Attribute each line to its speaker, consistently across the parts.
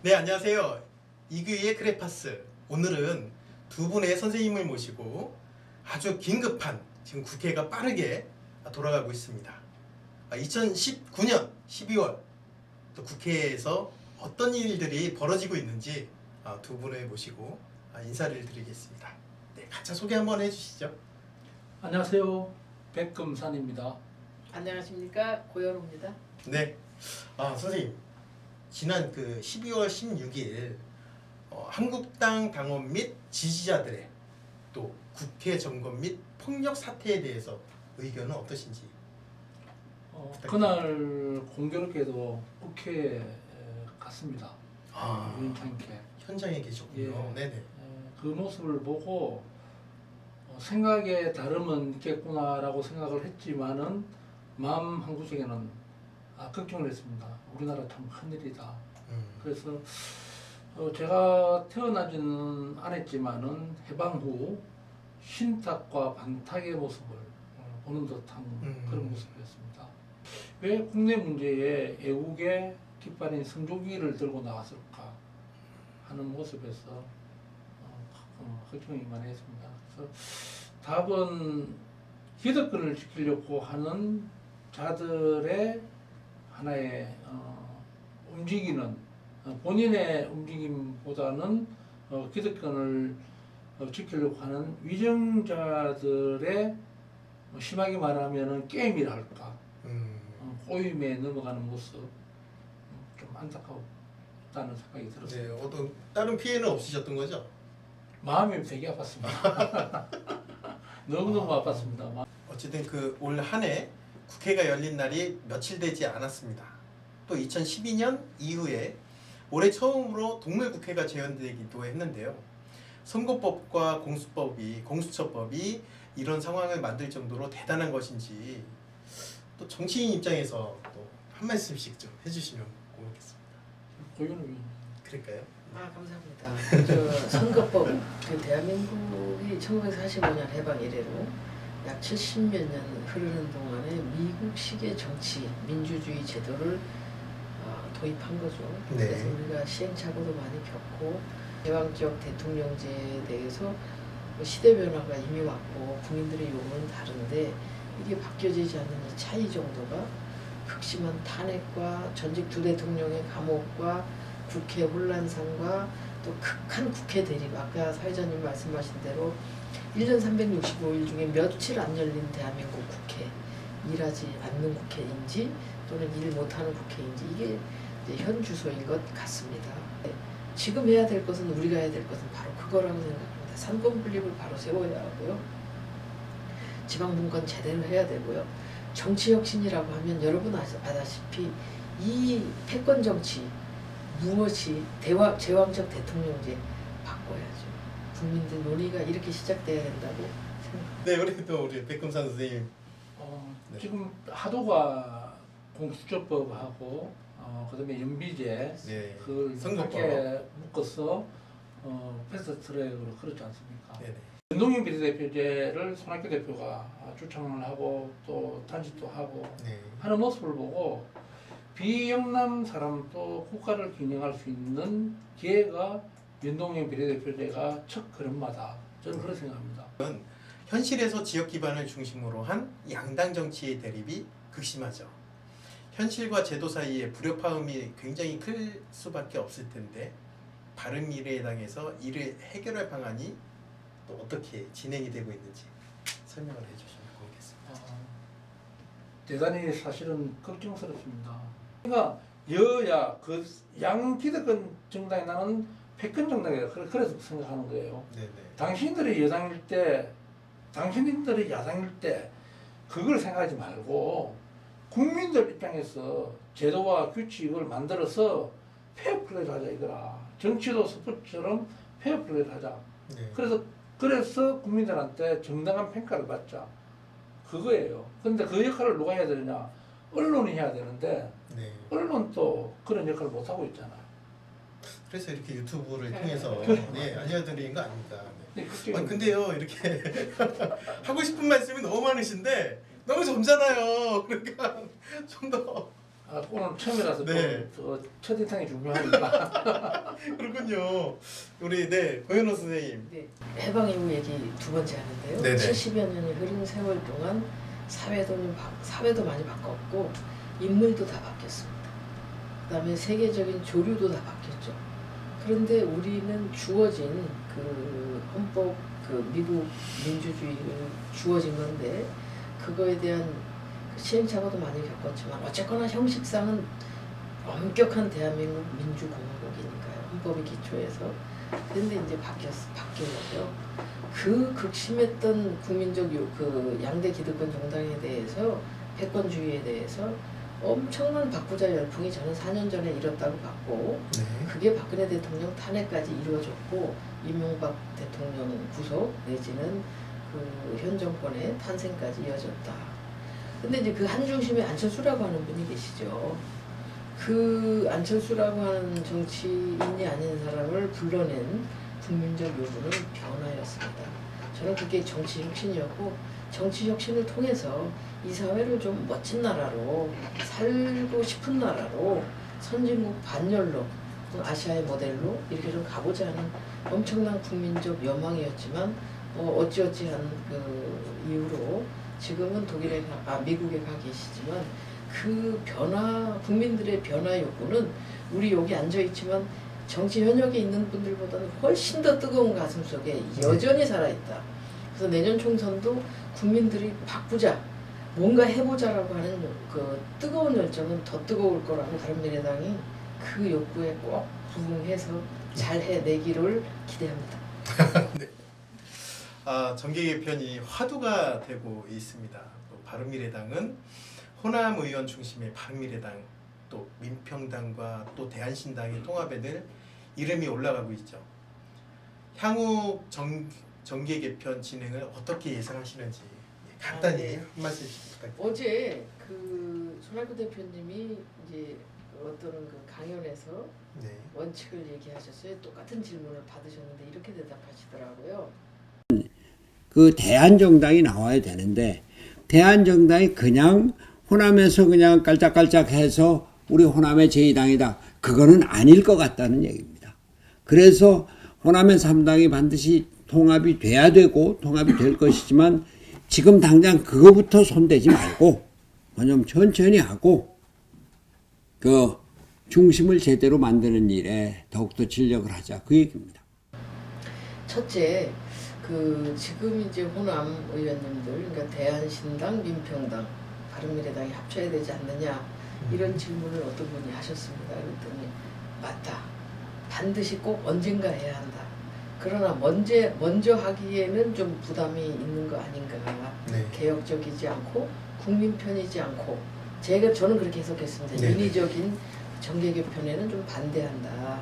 Speaker 1: 네, 안녕하세요. 이규희의 크레파스. 오늘은 두 분의 선생님을 모시고 아주 긴급한 지금 국회가 빠르게 돌아가고 있습니다. 2019년 12월 또 국회에서 어떤 일들이 벌어지고 있는지 두 분을 모시고 인사를 드리겠습니다. 네, 각자 소개 한번 해주시죠.
Speaker 2: 안녕하세요. 백금산입니다.
Speaker 3: 안녕하십니까, 고여로입니다.
Speaker 1: 네, 선생님 지난 12월 16일 한국당 당원 및 지지자들의 또 국회 점검 및 폭력 사태에 대해서 의견은 어떠신지?
Speaker 2: 그날 공교롭게도 국회에 갔습니다. 우연찮게.
Speaker 1: 현장에 계셨군요.
Speaker 2: 예.
Speaker 1: 네네.
Speaker 2: 그 모습을 보고 생각에 다름은 있겠구나라고 생각을 했지만은 마음 한구석에는 걱정을 했습니다. 우리나라 참 큰일이다. 그래서 제가 태어나지는 않았지만은 해방 후 신탁과 반탁의 모습을 보는 듯한 그런 모습이었습니다. 왜 국내 문제에 애국의 깃발인 성조기를 들고 나왔을까 하는 모습에서 걱정이 많이 했습니다. 그래서 답은 기득권을 지키려고 하는 자들의 하나의 움직이는 본인의 움직임보다는 기득권을 지키려고 하는 위정자들의 심하게 말하면 게임이랄까 꼬임에 넘어가는 모습 좀 안타깝다는 생각이 들었어요.
Speaker 1: 네, 어떤 다른 피해는 없으셨던 거죠?
Speaker 2: 마음이 되게 아팠습니다. 너무너무 아팠습니다.
Speaker 1: 어쨌든 올 한 해 국회가 열린 날이 며칠 되지 않았습니다. 또 2012년 이후에 올해 처음으로 동물국회가 재현되기도 했는데요. 선거법과 공수처법이 이런 상황을 만들 정도로 대단한 것인지 또 정치인 입장에서 또 한 말씀씩 좀 해주시면 고맙겠습니다.
Speaker 2: 고윤우
Speaker 1: 그럴까요?
Speaker 3: 감사합니다. 선거법, 대한민국이 1945년 해방 이래로 약 70몇 년 흐르는 동안에 미국식의 정치, 민주주의 제도를 도입한 거죠.
Speaker 1: 네.
Speaker 3: 그래서 우리가 시행착오도 많이 겪고 제왕적 대통령제에 대해서 시대 변화가 이미 왔고 국민들의 요구는 다른데 이게 바뀌어지지 않는 이 차이 정도가 극심한 탄핵과 전직 두 대통령의 감옥과 국회 혼란상과 또 극한 국회 대립, 아까 사회자님 말씀하신 대로 1년 365일 중에 며칠 안 열린 대한민국 국회, 일하지 않는 국회인지 또는 일 못하는 국회인지 이게 이제 현 주소인 것 같습니다. 지금 해야 될 것은 우리가 해야 될 것은 바로 그거라고 생각합니다. 삼권 분립을 바로 세워야 하고요. 지방분권 제대로 해야 되고요. 정치혁신이라고 하면 여러분 아다시피 이 패권 정치 무엇이 제왕적 대통령제 바꿔야죠. 국민들 논의가 이렇게 시작돼야 된다고 생각합니다.
Speaker 1: 네, 우리 백금산 선생님. 네.
Speaker 2: 지금 하도가 공수처법하고 그다음에 연비제
Speaker 1: 네.
Speaker 2: 그걸
Speaker 1: 선거법.
Speaker 2: 함께 묶어서 패스트트랙으로 그렇지 않습니까?
Speaker 1: 네네.
Speaker 2: 윤동현 비례대표제를 손학규 대표가 주창을 하고 또 단식도 하고
Speaker 1: 네.
Speaker 2: 하는 모습을 보고 비영남 사람도 국가를 균형할 수 있는 기회가 윤동현 비례대표제가 첫 걸음마다 저는 그렇게 생각합니다.
Speaker 1: 현실에서 지역 기반을 중심으로 한 양당 정치의 대립이 극심하죠. 현실과 제도 사이에 불협화음이 굉장히 클 수밖에 없을 텐데 바른미래당에서 이를 해결할 방안이 또 어떻게 진행이 되고 있는지 설명을 해주시면 고맙겠습니다.
Speaker 2: 대단히 사실은 걱정스럽습니다. 그러니까 여야 그 양기득권 정당에 나는 패권 정당이다. 그래서 생각하는 거예요.
Speaker 1: 네네.
Speaker 2: 당신들이 여당일 때, 당신들이 야당일 때 그걸 생각하지 말고 국민들 입장에서 제도와 규칙을 만들어서 페어플레이를 하자 이거라. 정치도 스포츠처럼 페어플레이를 하자.
Speaker 1: 네.
Speaker 2: 그래서 국민들한테 정당한 평가를 받자. 그거예요. 근데 그 역할을 누가 해야 되느냐? 언론이 해야 되는데
Speaker 1: 네.
Speaker 2: 언론도 그런 역할을 못 하고 있잖아요.
Speaker 1: 그래서 이렇게 유튜브를 통해서 알려드린 거 아닙니다. 네.
Speaker 2: 네,
Speaker 1: 근데요 이렇게 하고 싶은 말씀이 너무 많으신데 너무 젊잖아요. 그러니까 좀 더
Speaker 2: 오늘 처음이라서
Speaker 1: 네.
Speaker 2: 좀 첫인상이 중요하니까.
Speaker 1: 그렇군요. 우리 네 고현호 선생님.
Speaker 3: 네, 해방 이후 얘기 두 번째 하는데요.
Speaker 1: 네네.
Speaker 3: 70여 년이 흐른 세월 동안 사회도 많이 바뀌었고 인물도 다 바뀌었습니다. 그다음에 세계적인 조류도 다 바뀌었죠. 그런데 우리는 주어진 그 헌법, 그 미국 민주주의를 주어진 건데 그거에 대한 그 시행착오도 많이 겪었지만 어쨌거나 형식상은 엄격한 대한민국 민주공화국이니까요. 헌법이 기초해서. 그런데 이제 바뀌어요. 그 극심했던 국민적 그 양대 기득권 정당에 대해서 패권주의에 대해서 엄청난 바꾸자 열풍이 저는 4년 전에 일었다고 봤고
Speaker 1: 네.
Speaker 3: 그게 박근혜 대통령 탄핵까지 이루어졌고 이명박 대통령 구속 내지는 그 현 정권의 탄생까지 이어졌다. 근데 이제 그 한중심에 안철수라고 하는 분이 계시죠. 그 안철수라고 하는 정치인이 아닌 사람을 불러낸 국민적 요구는 변화였습니다. 저는 그게 정치 혁신이었고 정치 혁신을 통해서 이 사회를 좀 멋진 나라로 살고 싶은 나라로 선진국 반열로 아시아의 모델로 이렇게 좀 가보자 하는 엄청난 국민적 여망이었지만 어찌어찌한 그 이유로 지금은 미국에 가 계시지만 그 국민들의 변화 욕구는 우리 여기 앉아 있지만 정치 현역에 있는 분들보다는 훨씬 더 뜨거운 가슴 속에 여전히 살아있다. 그래서 내년 총선도 국민들이 바꾸자, 뭔가 해보자라고 하는 그 뜨거운 열정은 더 뜨거울 거라고 바른미래당이 그 욕구에 꼭 부응해서 잘 해내기를 기대합니다.
Speaker 1: 정계 개편이 화두가 되고 있습니다. 또 바른미래당은 호남 의원 중심의 바른미래당, 또 민평당과 또 대한신당의 통합에 늘 이름이 올라가고 있죠. 향후 정계 개편 진행을 어떻게 예상하시는지 간단히
Speaker 3: 네.
Speaker 1: 한 말씀씩 부탁드립니다.
Speaker 3: 어제 그 손학규 대표님이 이제 어떤 그 강연에서
Speaker 1: 네.
Speaker 3: 원칙을 얘기하셨어요. 똑같은 질문을 받으셨는데 이렇게 대답하시더라고요.
Speaker 4: 그 대한정당이 나와야 되는데 대한정당이 그냥 호남에서 그냥 깔짝깔짝해서 우리 호남의 제2당이다. 그거는 아닐 것 같다는 얘기입니다. 그래서 호남의 3당이 반드시 통합이 돼야 되고 통합이 될 것이지만 지금 당장 그거부터 손대지 말고 좀 천천히 하고 그 중심을 제대로 만드는 일에 더욱더 진력을 하자 그 얘기입니다.
Speaker 3: 첫째, 그 지금 이제 호남 의원님들, 그러니까 대한신당, 민평당, 바른미래당이 합쳐야 되지 않느냐 이런 질문을 어떤 분이 하셨습니다. 그랬더니 맞다. 반드시 꼭 언젠가 해야 한다. 그러나 먼저 하기에는 좀 부담이 있는 거 아닌가.
Speaker 1: 네.
Speaker 3: 개혁적이지 않고 국민 편이지 않고 저는 그렇게 해석했습니다.
Speaker 1: 네.
Speaker 3: 인위적인 정계 개편에는 좀 반대한다.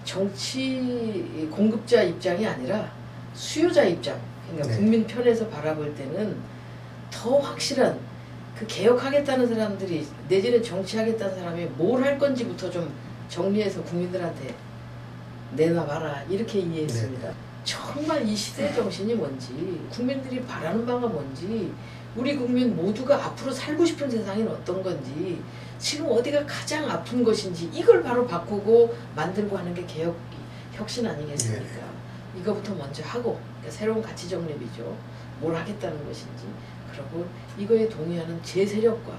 Speaker 3: 정치 공급자 입장이 아니라 수요자 입장, 그러니까
Speaker 1: 네.
Speaker 3: 국민 편에서 바라볼 때는 더 확실한 그 개혁하겠다는 사람들이 내지는 정치하겠다는 사람이 뭘 할 건지부터 좀 정리해서 국민들한테 내놔봐라 이렇게 이해했습니다.
Speaker 1: 네.
Speaker 3: 정말 이 시대의 정신이 뭔지 국민들이 바라는 바가 뭔지 우리 국민 모두가 앞으로 살고 싶은 세상이 어떤 건지 지금 어디가 가장 아픈 것인지 이걸 바로 바꾸고 만들고 하는 게 개혁 혁신 아니겠습니까?
Speaker 1: 네.
Speaker 3: 이거부터 먼저 하고 그러니까 새로운 가치 정립이죠. 뭘 하겠다는 것인지 그리고 이거에 동의하는 제 세력과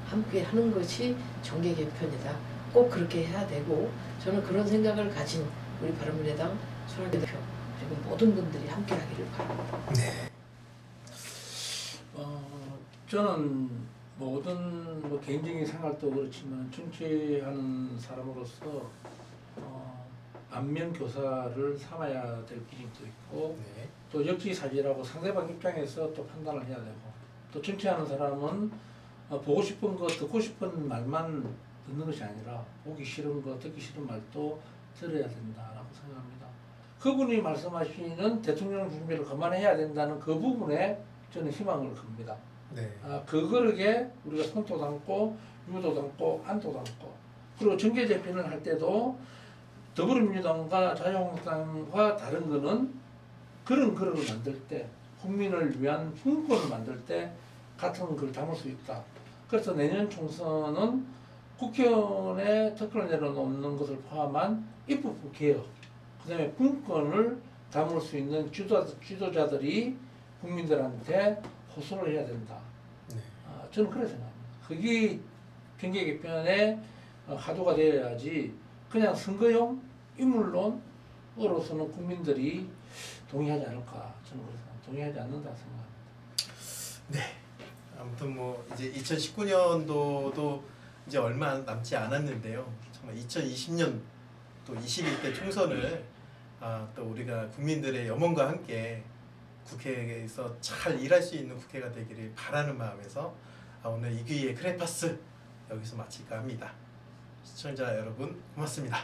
Speaker 3: 함께 하는 것이 정계 개편이다. 꼭 그렇게 해야 되고 저는 그런 생각을 가진 우리 바른미래당 손학규 대표 그리고 모든 분들이 함께 하기를 바랍니다.
Speaker 1: 네.
Speaker 2: 저는 모든 개인적인 생활도 그렇지만 정치하는 사람으로서 안면 교사를 삼아야 될 기능도 있고
Speaker 1: 네.
Speaker 2: 또 역지사지라고 상대방 입장에서 또 판단을 해야 되고 또 정치하는 사람은 보고 싶은 거 듣고 싶은 말만 듣는 것이 아니라 보기 싫은 거 듣기 싫은 말도 들어야 된다라고 생각합니다. 그분이 말씀하시는 대통령 준비를 그만해야 된다는 그 부분에 저는 희망을 겁니다.
Speaker 1: 네.
Speaker 2: 그 그릇에 우리가 손도 담고 유도 담고 안도 담고 그리고 정계 재편을 할 때도 더불어민주당과 자유한국당과 다른 거는 그런 그릇을 만들 때 국민을 위한 흥권을 만들 때 같은 걸 담을 수 있다. 그래서 내년 총선은 국회의원의 특권을 내려놓는 것을 포함한 입법부 개혁, 그다음에 분권을 담을 수 있는 지도자들이 국민들한테 호소를 해야 된다.
Speaker 1: 네.
Speaker 2: 저는 그렇게 생각합니다. 그게 정계 개편의 화두가 되어야지 그냥 선거용 인물론으로서는 국민들이 동의하지 않을까. 저는 그렇게 생각합니다. 동의하지 않는다 생각합니다.
Speaker 1: 네. 아무튼 뭐 이제 2019년도도 이제 얼마 남지 않았는데요. 정말 2020년 또 21대 총선을 또 우리가 국민들의 염원과 함께 국회에서 잘 일할 수 있는 국회가 되기를 바라는 마음에서 오늘 이규희의 크레파스 여기서 마칠까 합니다. 시청자 여러분 고맙습니다.